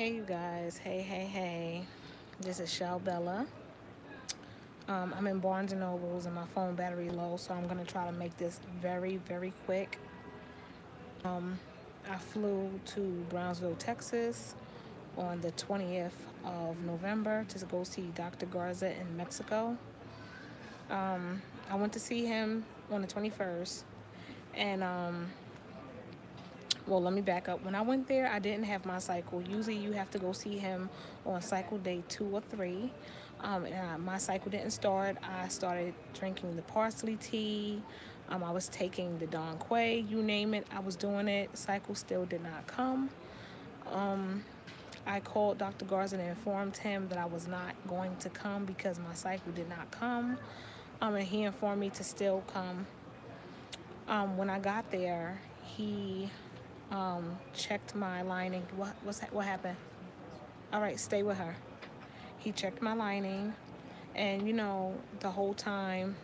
Hey you guys, hey. This is Shellttcbella. I'm in Barnes& and Nobles and my phone battery low, so I'm gonna try to make this very quick. I flew to Brownsville, Texas on the 20th of November to go see Dr. Garza in Mexico. I went to see him on the 21st, and well, let me back up. When I went there, I didn't have my cycle. Usually you have to go see him on cycle day 2 or 3. My cycle didn't start. I started drinking the parsley tea. I was taking the Don Quay, you name it. I was doing it. Cycle still did not come. I called Dr. Garza and informed him that I was not going to come because my cycle did not come. And he informed me to still come. When I got there, he checked my lining. What happened? All right, stay with her. He checked my lining, and the whole time,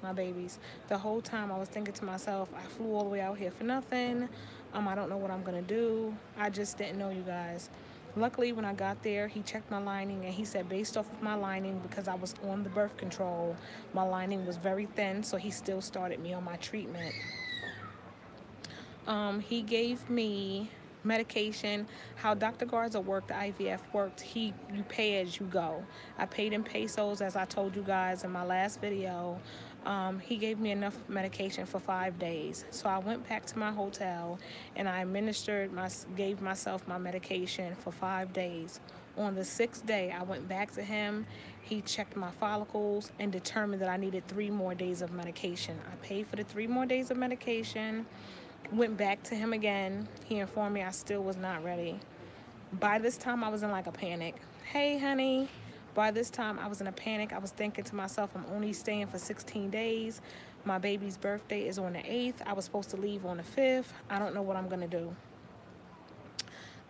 my babies, the whole time I was thinking to myself, I flew all the way out here for nothing. I don't know what I'm gonna do. I just didn't know, you guys. Luckily, when I got there, he checked my lining and he said based off of my lining, because I was on the birth control, my lining was very thin, so he still started me on my treatment. He gave me medication. How Dr. Garza worked, the IVF worked, you pay as you go. I paid in pesos, as I told you guys in my last video. He gave me enough medication for 5 days. So I went back to my hotel and I gave myself my medication for 5 days. On the 6th day, I went back to him. He checked my follicles and determined that I needed 3 more days of medication. I paid for the 3 more days of medication. Went back to him again. He informed me I still was not ready. By this time, I was in like a panic. Hey, honey. By this time, I was in a panic. I was thinking to myself, I'm only staying for 16 days. My baby's birthday is on the 8th. I was supposed to leave on the 5th. I don't know what I'm going to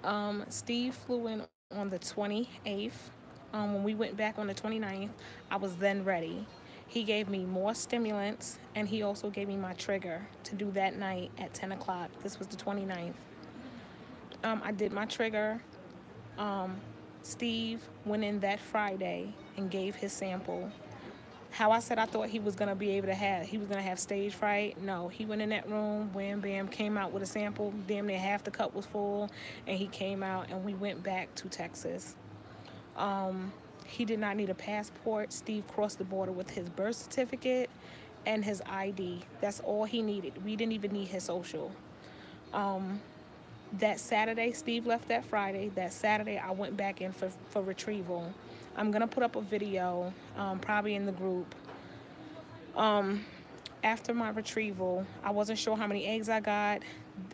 do. Steve flew in on the 28th. When we went back on the 29th, I was then ready. He gave me more stimulants, and he also gave me my trigger to do that night at 10 o'clock. This was the 29th. I did my trigger. Steve went in that Friday and gave his sample. How I said I thought he was going to be able to have stage fright. No, he went in that room, wham, bam, came out with a sample. Damn near half the cup was full, and he came out, and we went back to Texas. He did not need a passport. Steve crossed the border with his birth certificate and his ID. That's all he needed. We didn't even need his social. That Saturday, Steve left that Friday. That Saturday, I went back in for retrieval. I'm going to put up a video, probably in the group. After my retrieval, I wasn't sure how many eggs I got.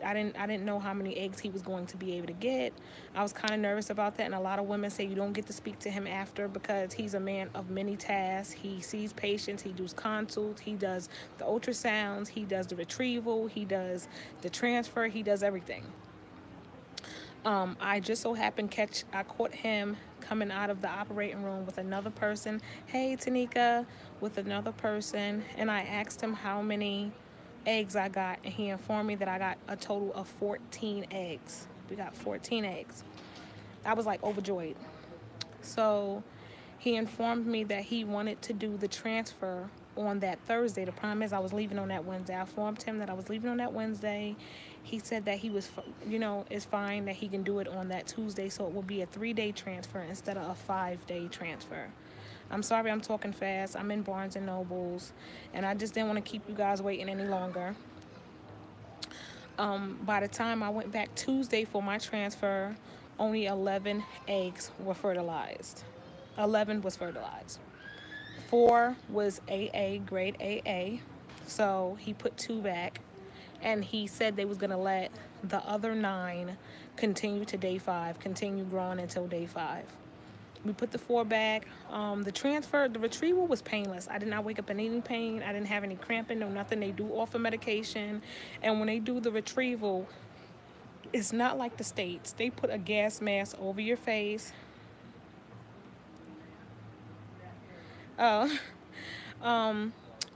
I didn't know how many eggs he was going to be able to get. I was kind of nervous about that, and a lot of women say you don't get to speak to him after because he's a man of many tasks. He sees patients, he does consults, he does the ultrasounds, he does the retrieval, he does the transfer, he does everything. I just so happened I caught him coming out of the operating room with another person. Hey, Tanika, with another person, and I asked him how many eggs I got, and he informed me that I got a total of 14 eggs. We got 14 eggs. I was like overjoyed. So he informed me that he wanted to do the transfer on that Thursday. The problem is I was leaving on that Wednesday. I informed him that I was leaving on that Wednesday. He said that he was, it's fine that he can do it on that Tuesday, so it will be a 3-day transfer instead of a 5-day transfer. I'm sorry I'm talking fast. I'm in Barnes& and Nobles, and I just didn't want to keep you guys waiting any longer. By the time I went back Tuesday for my transfer, only 11 eggs were fertilized. 11 was fertilized. 4 was AA, grade AA. So he put 2 back, and he said they was going to let the other 9 continue to day 5, continue growing until day 5. We put the 4 back. The retrieval was painless. I did not wake up in any pain. I didn't have any cramping, no nothing. They do offer medication. And when they do the retrieval, it's not like the States. They put a gas mask over your face.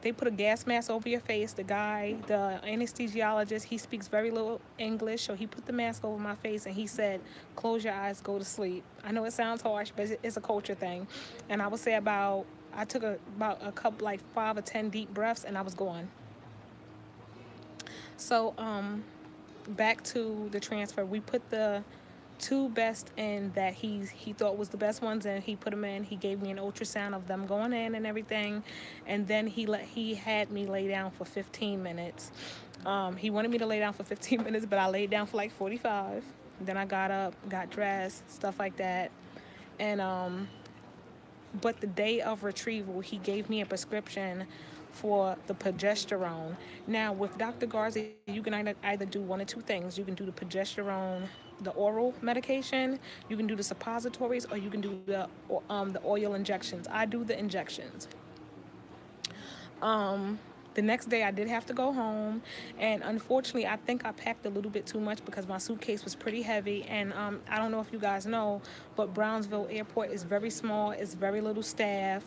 they put a gas mask over your face. The guy, the anesthesiologist, he speaks very little English, so he put the mask over my face and he said, close your eyes, go to sleep. I know it sounds harsh, but it's a culture thing. And I would say I took about a couple, like 5 or 10 deep breaths, and I was gone. So back to the transfer, we put the two best in that he thought was the best ones, and he put them in. He gave me an ultrasound of them going in and everything, and then he had me lay down for 15 minutes. He wanted me to lay down for 15 minutes, but I laid down for like 45. Then I got up, got dressed, stuff like that. And but the day of retrieval, he gave me a prescription for the progesterone. Now, with Dr. Garza, you can either do one or two things. You can do the progesterone, the oral medication, you can do the suppositories, or you can do the oil injections. I do the injections. The next day I did have to go home, and unfortunately I think I packed a little bit too much because my suitcase was pretty heavy. And I don't know if you guys know, but Brownsville Airport is very small. It's very little staff.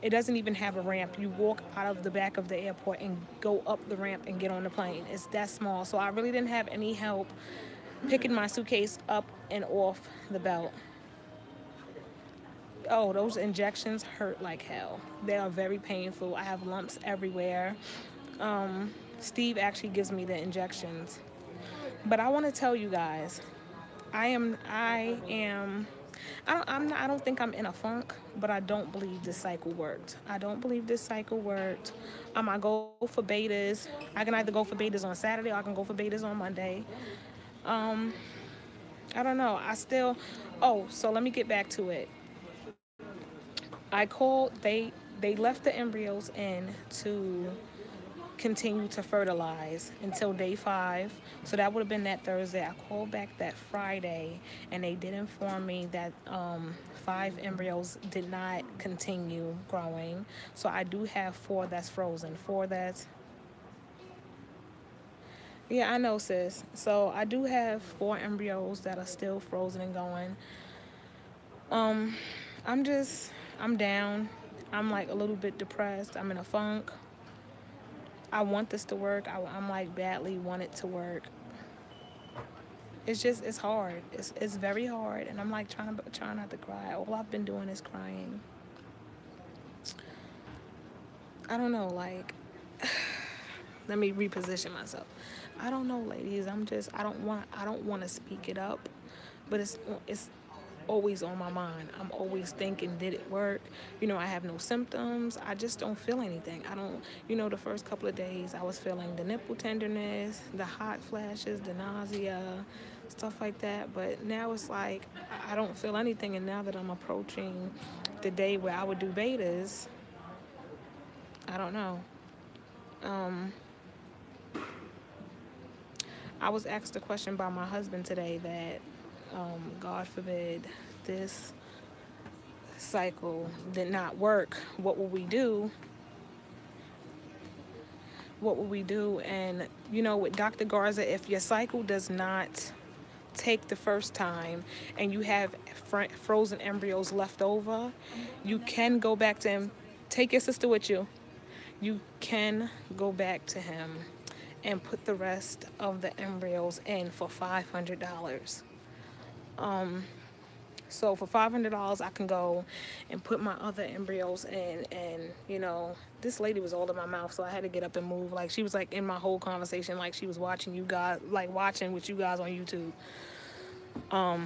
It doesn't even have a ramp. You walk out of the back of the airport and go up the ramp and get on the plane. It's that small. So I really didn't have any help picking my suitcase up and off the belt. Oh, those injections hurt like hell. They are very painful. I have lumps everywhere. Steve actually gives me the injections. But I want to tell you guys, I don't think I'm in a funk, but I don't believe this cycle worked. I don't believe this cycle worked. I go for betas. I can either go for betas on Saturday or I can go for betas on Monday. I don't know. So let me get back to it. I called, they left the embryos in to continue to fertilize until day 5. So that would have been that Thursday. I called back that Friday, and they did inform me that 5 embryos did not continue growing. So I do have 4 that's frozen. 4 that's... Yeah, I know, sis. So I do have 4 embryos that are still frozen and going. I'm down. I'm like a little bit depressed. I'm in a funk. I want this to work. I'm like badly want it to work. It's hard. It's very hard, and I'm like trying not to cry. All I've been doing is crying. I don't know, like, let me reposition myself. I don't know, ladies. I don't want to speak it up, but it's always on my mind. I'm always thinking, did it work? I have no symptoms. I just don't feel anything. I don't, the first couple of days I was feeling the nipple tenderness, the hot flashes, the nausea, stuff like that. But now it's like I don't feel anything. And now that I'm approaching the day where I would do betas, I don't know. I was asked a question by my husband today that God forbid this cycle did not work, what will we do? What will we do? And with Dr. Garza, if your cycle does not take the first time and you have frozen embryos left over, you can go back to him. Take your sister with you. You can go back to him and put the rest of the embryos in for $500. So for $500, I can go and put my other embryos in. And this lady was all in my mouth, so I had to get up and move. Like, she was like in my whole conversation, like she was watching you guys, like watching with you guys on YouTube. I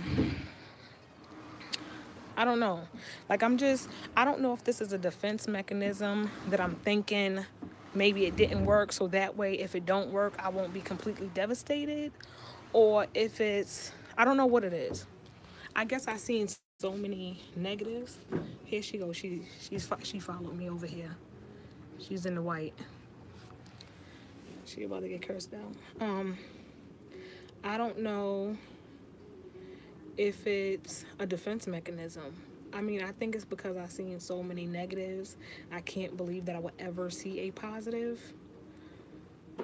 don't know. Like, I don't know if this is a defense mechanism that I'm thinking maybe it didn't work, so that way if it don't work, I won't be completely devastated. Or if it's, I don't know what it is. I guess I've seen so many negatives. Here she goes. She followed me over here. She's in the white. She about to get cursed out. I don't know if it's a defense mechanism. I mean, I think it's because I've seen so many negatives. I can't believe that I would ever see a positive.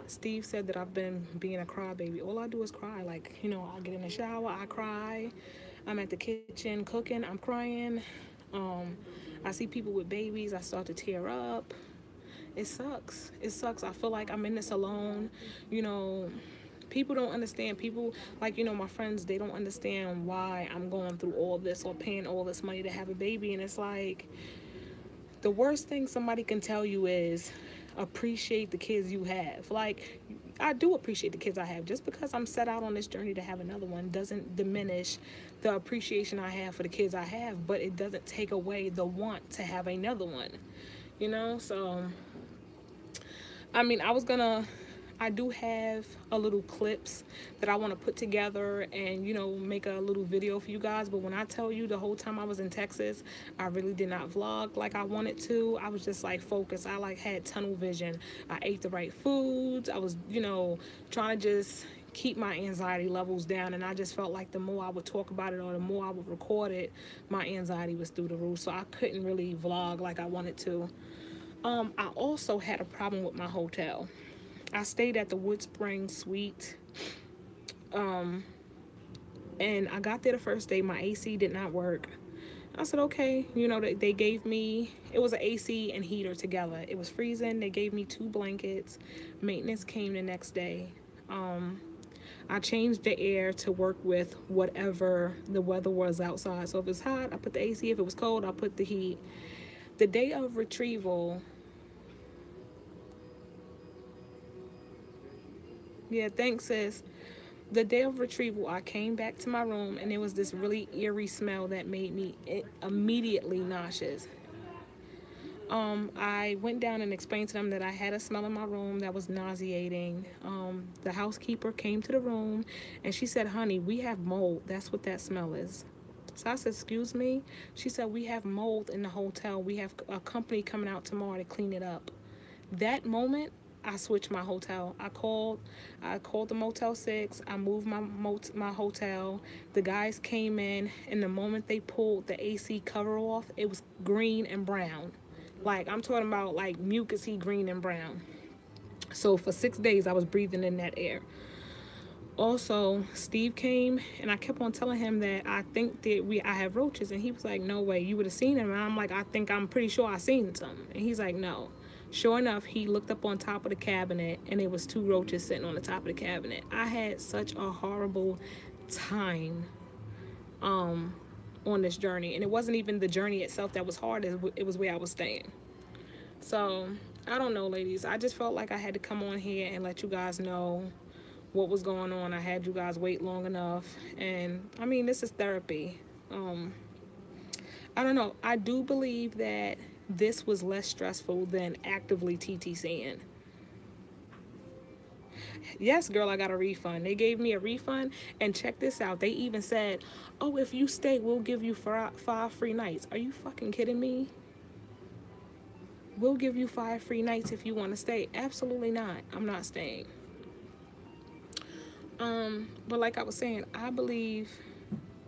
Steve said that I've been being a crybaby. All I do is cry. Like, I get in the shower, I cry. I'm at the kitchen cooking, I'm crying. I see people with babies, I start to tear up. It sucks. It sucks. I feel like I'm in this alone. You know, people don't understand. People, like, you know, my friends, they don't understand why I'm going through all this or paying all this money to have a baby. And it's like, the worst thing somebody can tell you is appreciate the kids you have. Like, I do appreciate the kids I have. Just because I'm set out on this journey to have another one doesn't diminish the appreciation I have for the kids I have, but it doesn't take away the want to have another one, you know? So I mean, I do have a little clips that I want to put together and, you know, make a little video for you guys. But when I tell you the whole time I was in Texas, I really did not vlog like I wanted to. I was just like focused. I like had tunnel vision. I ate the right foods. I was, you know, trying to just keep my anxiety levels down. And I just felt like the more I would talk about it or the more I would record it, my anxiety was through the roof. So I couldn't really vlog like I wanted to. I also had a problem with my hotel. I stayed at the Wood Spring Suite, and I got there the first day. My AC did not work. I said, okay, you know, they gave me, it was an AC and heater together. It was freezing. They gave me 2 blankets. Maintenance came the next day. I changed the air to work with whatever the weather was outside. So if it's hot, I put the AC. If it was cold, I put the heat. The day of retrieval, yeah, thanks, sis. The day of retrieval, I came back to my room and there was this really eerie smell that made me immediately nauseous. I went down and explained to them that I had a smell in my room that was nauseating. The housekeeper came to the room and she said, honey, we have mold. That's what that smell is. So I said, excuse me? She said, we have mold in the hotel. We have a company coming out tomorrow to clean it up. That moment, I switched my hotel. I called the Motel 6. I moved my hotel. The guys came in, and the moment they pulled the AC cover off, it was green and brown. Like, I'm talking about like mucusy green and brown. So for 6 days, I was breathing in that air. Also, Steve came, and I kept on telling him that I think that I have roaches, and he was like, no way, you would have seen them. And I'm like, I'm pretty sure I seen some. And he's like, no. Sure enough, he looked up on top of the cabinet, and there was 2 roaches sitting on the top of the cabinet. I had such a horrible time on this journey, and it wasn't even the journey itself that was hard. It was where I was staying. So I don't know, ladies. I just felt like I had to come on here and let you guys know what was going on. I had you guys wait long enough, and I mean, this is therapy. I don't know. I do believe that this was less stressful than actively TTCing. Yes, girl, I got a refund. They gave me a refund, and check this out. They even said, oh, if you stay, we'll give you 5 free nights. Are you fucking kidding me? We'll give you 5 free nights if you want to stay. Absolutely not. I'm not staying. But like I was saying, I believe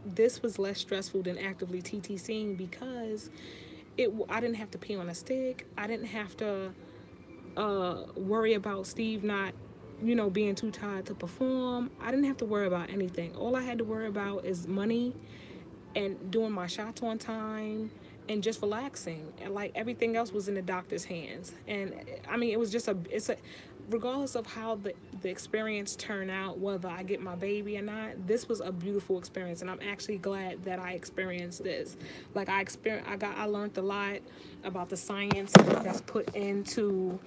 this was less stressful than actively TTCing because I didn't have to pee on a stick. I didn't have to worry about Steve not, you know, being too tired to perform. I didn't have to worry about anything. All I had to worry about is money and doing my shots on time and just relaxing. And like everything else was in the doctor's hands. And I mean, it was just regardless of how the experience turned out, whether I get my baby or not, this was a beautiful experience, and I'm actually glad that I experienced this. Like I learned a lot about the science that's put into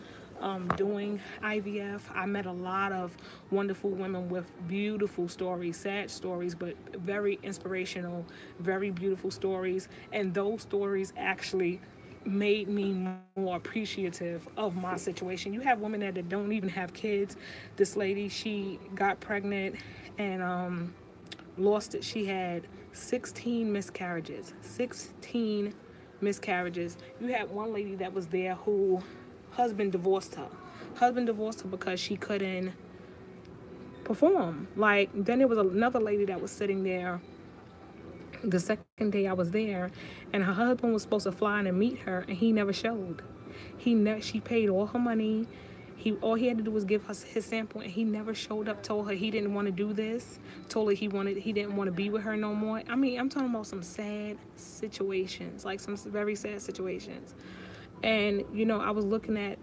doing IVF. I met a lot of wonderful women with beautiful stories, sad stories, but very inspirational, very beautiful stories, and those stories actually made me more appreciative of my situation. You have women that don't even have kids. This lady, she got pregnant and lost it. She had 16 miscarriages. 16 miscarriages. You had one lady that was there who husband divorced her. Husband divorced her because she couldn't perform. Like, then there was another lady that was sitting there the second day I was there, and her husband was supposed to fly in and meet her, and he never showed. She paid all her money. All he had to do was give us his sample, and he never showed up. Told her he didn't want to do this. Told her he didn't want to be with her no more. I mean, I'm talking about some sad situations, like some very sad situations. And you know, I was looking at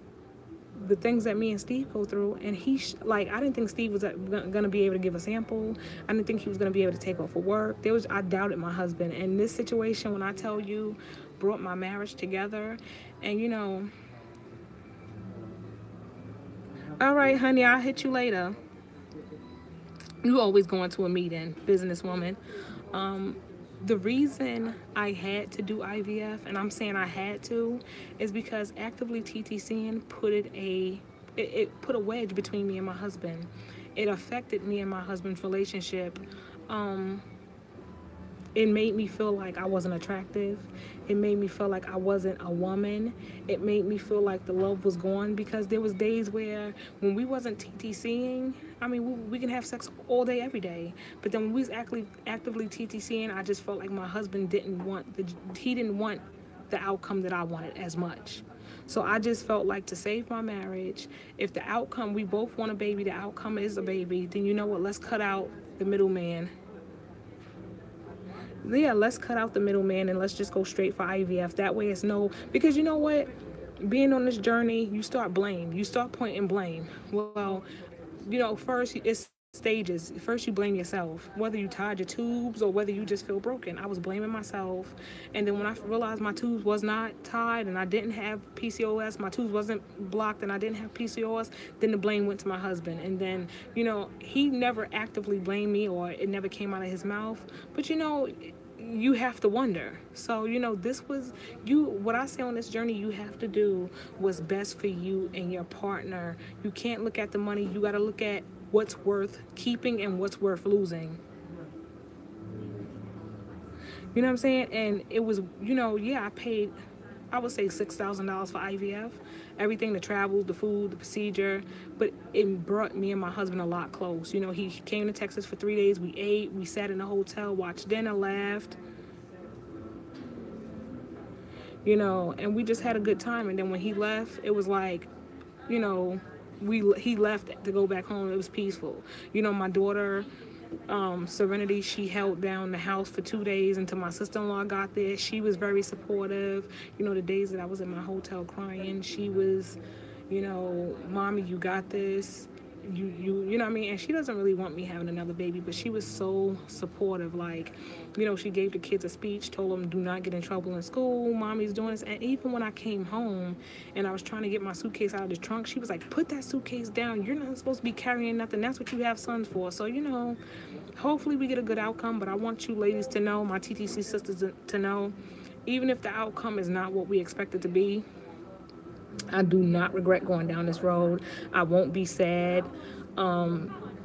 the things that me and Steve go through, and like, I didn't think Steve was gonna be able to give a sample. I didn't think he was gonna be able to take off for work. I doubted my husband, and this situation, when I tell you, brought my marriage together. And all right, honey, I'll hit you later. You always going to a meeting, businesswoman. The reason I had to do IVF, and I'm saying I had to, is because actively TTCing it put a wedge between me and my husband. It affected me and my husband's relationship. It made me feel like I wasn't attractive. It made me feel like I wasn't a woman. It made me feel like the love was gone, because there was days where when we wasn't TTCing, I mean, we can have sex all day, every day. But then when we was actively TTCing, I just felt like my husband didn't want the outcome that I wanted as much. So I just felt like, to save my marriage, if the outcome, we both want a baby, the outcome is a baby, then you know what, let's cut out the middleman. Yeah, let's cut out the middleman and let's just go straight for IVF. That way it's because you know what? Being on this journey, you start blame. You start pointing blame. Well, first it's stages. First you blame yourself, whether you tied your tubes or whether you just feel broken. I was blaming myself. And then when I realized my tubes was not tied and I didn't have PCOS, my tubes wasn't blocked and I didn't have PCOS, then the blame went to my husband. And then, he never actively blamed me, or it never came out of his mouth. But you have to wonder. So, what I say on this journey you have to do what's best for you and your partner. You can't look at the money. You got to look at what's worth keeping and what's worth losing. You know what I'm saying? And it was, I paid, I would say $6,000 for IVF. Everything, the travel, the food, the procedure. But it brought me and my husband a lot close. He came to Texas for 3 days. We ate, we sat in a hotel, watched dinner, laughed. And we just had a good time. And then when he left, it was like, he left to go back home. It was peaceful. My daughter, Serenity, she held down the house for 2 days until my sister-in-law got there. She was very supportive. The days that I was in my hotel crying, she was, Mommy, you got this. You know what I mean? And she doesn't really want me having another baby, but she was so supportive. Like, she gave the kids a speech, told them, do not get in trouble in school. Mommy's doing this. And even when I came home and I was trying to get my suitcase out of the trunk, she was like, put that suitcase down. You're not supposed to be carrying nothing. That's what you have sons for. So, hopefully we get a good outcome. But I want you ladies to know, my TTC sisters to know, even if the outcome is not what we expect it to be, I do not regret going down this road. I won't be sad.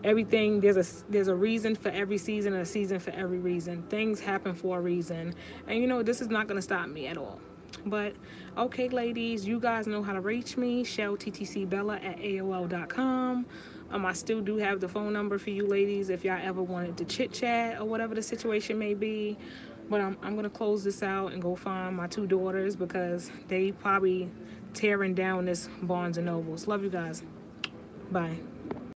Everything, there's a reason for every season and a season for every reason. Things happen for a reason. And this is not going to stop me at all. But, okay, ladies, you guys know how to reach me. Shellttcbella at AOL.com. I still do have the phone number for you ladies if y'all ever wanted to chit-chat or whatever the situation may be. But I'm going to close this out and go find my 2 daughters, because they probably tearing down this Barnes & Nobles. Love you guys. Bye.